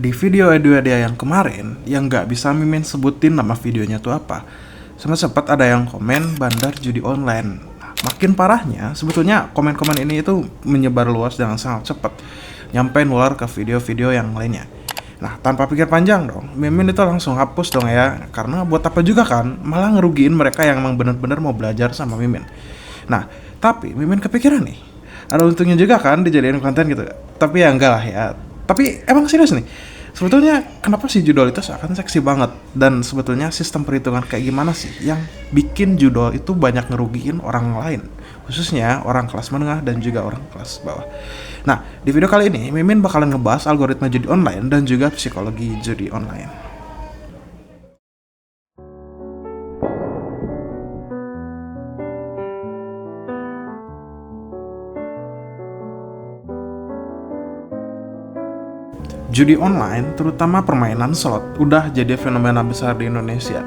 Di video Edu-Edia yang kemarin, yang nggak bisa Mimin sebutin nama videonya tuh apa, sempat ada yang komen bandar judi online. Nah, makin parahnya, sebetulnya komen-komen ini itu menyebar luas dengan sangat cepat, nyampe nular ke video-video yang lainnya. Nah, tanpa pikir panjang dong, Mimin itu langsung hapus dong ya, karena buat apa juga kan, malah ngerugiin mereka yang emang bener-bener mau belajar sama Mimin. Nah, tapi Mimin kepikiran nih, ada untungnya juga kan dijadiin konten gitu. Tapi ya enggak lah ya. Tapi emang serius nih. Sebetulnya kenapa sih judol itu seakan seksi banget? Dan sebetulnya sistem perhitungan kayak gimana sih yang bikin judol itu banyak ngerugiin orang lain? Khususnya orang kelas menengah dan juga orang kelas bawah. Nah, di video kali ini Mimin bakalan ngebahas algoritma judi online dan juga psikologi judi online. Judi online, terutama permainan slot, udah jadi fenomena besar di Indonesia.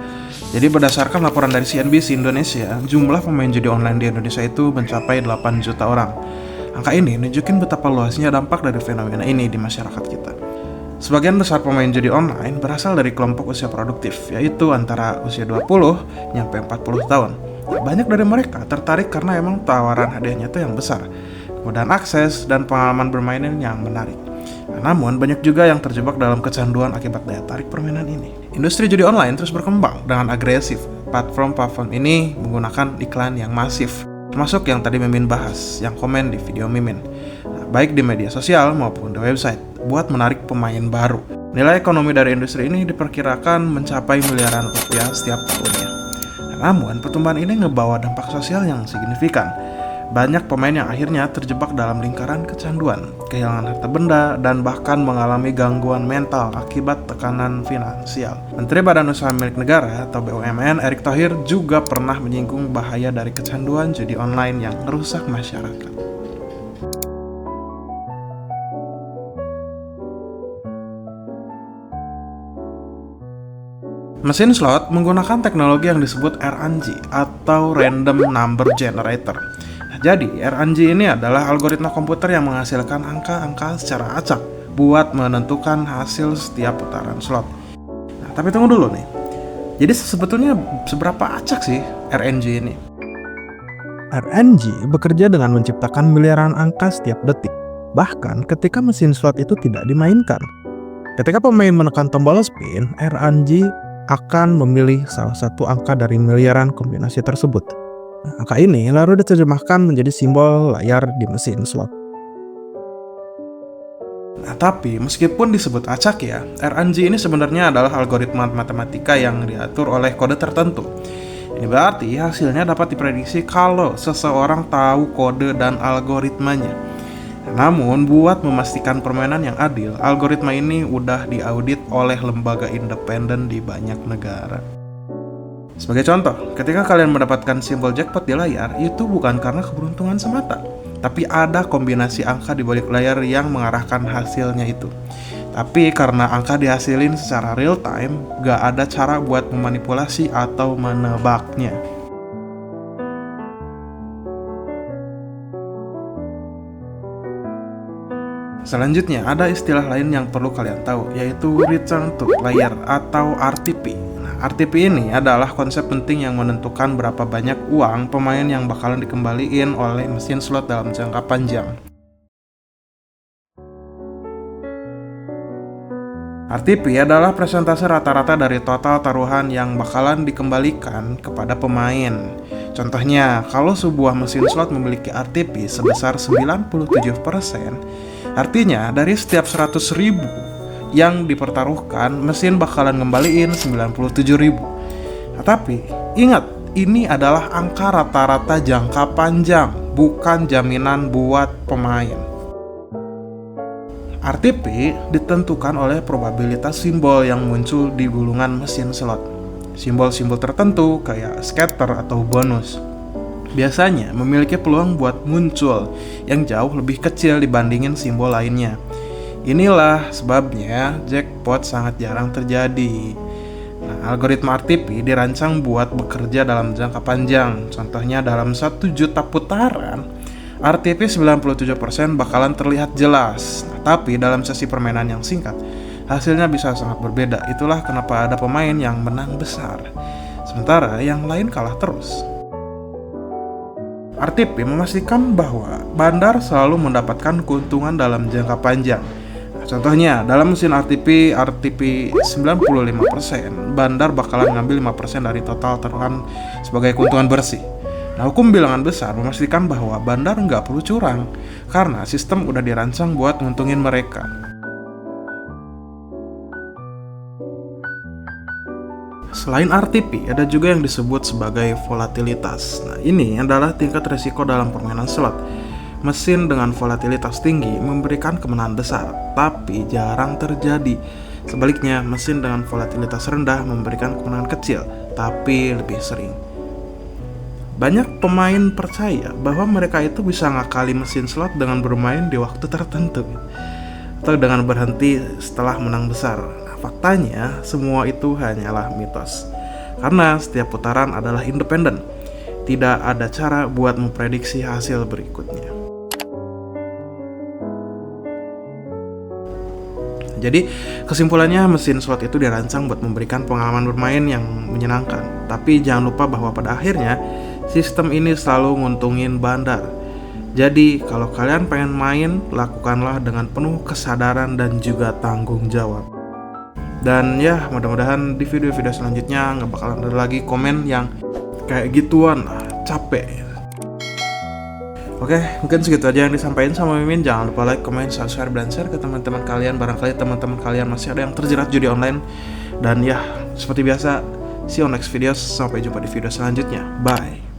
Jadi berdasarkan laporan dari CNBC Indonesia, jumlah pemain judi online di Indonesia itu mencapai 8 juta orang. Angka ini nunjukin betapa luasnya dampak dari fenomena ini di masyarakat kita. Sebagian besar pemain judi online berasal dari kelompok usia produktif, yaitu antara usia 20 nyampe 40 tahun. Banyak dari mereka tertarik karena emang tawaran hadiahnya itu yang besar, kemudahan akses, dan pengalaman bermain yang menarik. Namun, banyak juga yang terjebak dalam kecanduan akibat daya tarik permainan ini. Industri judi online terus berkembang dengan agresif. Platform ini menggunakan iklan yang masif, termasuk yang tadi Mimin bahas, yang komen di video Mimin. Nah, baik di media sosial maupun di website, buat menarik pemain baru. Nilai ekonomi dari industri ini diperkirakan mencapai miliaran rupiah setiap tahunnya. Namun, pertumbuhan ini ngebawa dampak sosial yang signifikan. Banyak pemain yang akhirnya terjebak dalam lingkaran kecanduan, kehilangan harta benda, dan bahkan mengalami gangguan mental akibat tekanan finansial. Menteri Badan Usaha Milik Negara atau BUMN Erick Thohir juga pernah menyinggung bahaya dari kecanduan judi online yang merusak masyarakat. Mesin slot menggunakan teknologi yang disebut RNG atau Random Number Generator. Jadi, RNG ini adalah algoritma komputer yang menghasilkan angka-angka secara acak buat menentukan hasil setiap putaran slot. Nah, tapi tunggu dulu nih. Jadi sebetulnya seberapa acak sih RNG ini? RNG bekerja dengan menciptakan miliaran angka setiap detik, bahkan ketika mesin slot itu tidak dimainkan. Ketika pemain menekan tombol spin, RNG akan memilih salah satu angka dari miliaran kombinasi tersebut. Angka ini lalu diterjemahkan menjadi simbol layar di mesin slot. Nah, tapi meskipun disebut acak ya, RNG ini sebenarnya adalah algoritma matematika yang diatur oleh kode tertentu. Ini berarti hasilnya dapat diprediksi kalau seseorang tahu kode dan algoritmanya. Namun, buat memastikan permainan yang adil, algoritma ini udah diaudit oleh lembaga independen di banyak negara. Sebagai contoh, ketika kalian mendapatkan simbol jackpot di layar, itu bukan karena keberuntungan semata, tapi ada kombinasi angka di balik layar yang mengarahkan hasilnya itu. Tapi karena angka dihasilin secara real time, gak ada cara buat memanipulasi atau menebaknya. Selanjutnya, ada istilah lain yang perlu kalian tahu, yaitu Return to Player atau RTP. RTP ini adalah konsep penting yang menentukan berapa banyak uang pemain yang bakalan dikembaliin oleh mesin slot dalam jangka panjang. RTP adalah persentase rata-rata dari total taruhan yang bakalan dikembalikan kepada pemain. Contohnya, kalau sebuah mesin slot memiliki RTP sebesar 97%, artinya dari setiap 100.000 yang dipertaruhkan, mesin bakalan ngembaliin 97.000. Nah, tapi ingat, ini adalah angka rata-rata jangka panjang, bukan jaminan buat pemain. RTP ditentukan oleh probabilitas simbol yang muncul di gulungan mesin slot. Simbol-simbol tertentu kayak scatter atau bonus biasanya memiliki peluang buat muncul yang jauh lebih kecil dibandingin simbol lainnya. Inilah sebabnya jackpot sangat jarang terjadi. Nah, algoritma RTP dirancang buat bekerja dalam jangka panjang. Contohnya dalam 1 juta putaran, RTP 97% bakalan terlihat jelas. Nah, tapi dalam sesi permainan yang singkat, hasilnya bisa sangat berbeda. Itulah kenapa ada pemain yang menang besar, sementara yang lain kalah terus. RTP memastikan bahwa bandar selalu mendapatkan keuntungan dalam jangka panjang. Contohnya, dalam mesin RTP 95%, bandar bakalan ngambil 5% dari total taruhan sebagai keuntungan bersih. Nah, hukum bilangan besar memastikan bahwa bandar nggak perlu curang, karena sistem udah dirancang buat nguntungin mereka. Selain RTP, ada juga yang disebut sebagai volatilitas. Nah, ini adalah tingkat risiko dalam permainan slot. Mesin dengan volatilitas tinggi memberikan kemenangan besar, tapi jarang terjadi. Sebaliknya, mesin dengan volatilitas rendah memberikan kemenangan kecil, tapi lebih sering. Banyak pemain percaya bahwa mereka itu bisa ngakali mesin slot dengan bermain di waktu tertentu, atau dengan berhenti setelah menang besar. Nah, faktanya, semua itu hanyalah mitos. Karena setiap putaran adalah independen, tidak ada cara buat memprediksi hasil berikutnya. Jadi kesimpulannya, mesin slot itu dirancang buat memberikan pengalaman bermain yang menyenangkan. Tapi jangan lupa bahwa pada akhirnya sistem ini selalu nguntungin bandar. Jadi kalau kalian pengen main, lakukanlah dengan penuh kesadaran dan juga tanggung jawab. Dan ya, mudah-mudahan di video-video selanjutnya nggak bakalan ada lagi komen yang kayak gituan lah, capek. Oke, mungkin segitu aja yang disampaikan sama Mimin. Jangan lupa like, comment, subscribe, dan share ke teman-teman kalian. Barangkali teman-teman kalian masih ada yang terjerat judi online. Dan ya, seperti biasa, see you on next videos. Sampai jumpa di video selanjutnya. Bye.